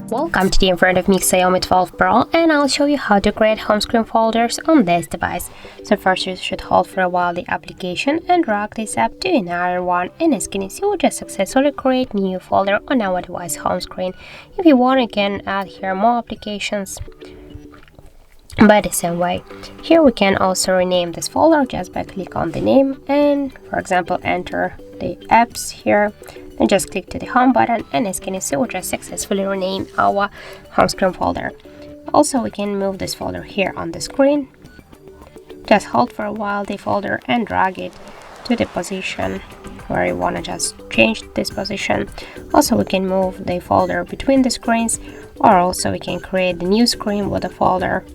Welcome to the in front of me Xiaomi 12 Pro, and I'll show you how to create home screen folders on this device. So first you should hold for a while the application and drag this app to another one, and as you can see we just successfully create new folder on our device home screen. If you want you can add here more applications by the same way. Here we can also rename this folder just by click on the name and for example enter the apps here. And just click to the home button, and as you can see we just successfully rename our home screen folder. Also we can move this folder here on the screen. Just hold for a while the folder and drag it to the position where you want to just change this position. Also we can move the folder between the screens, or also we can create the new screen with the folder.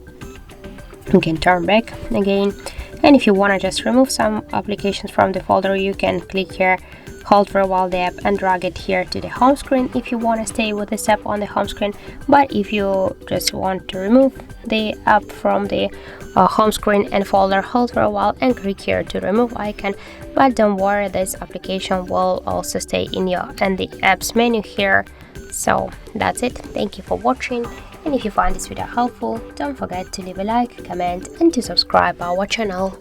You can turn back again, and if you want to just remove some applications from the folder you can click here, hold for a while the app and drag it here to the home screen if you want to stay with this app on the home screen. But if you just want to remove the app from the home screen and folder, hold for a while and click here to remove icon. But don't worry, this application will also stay in the apps menu here. So that's it. Thank you for watching, and if you find this video helpful, don't forget to leave a like, comment and to subscribe our channel.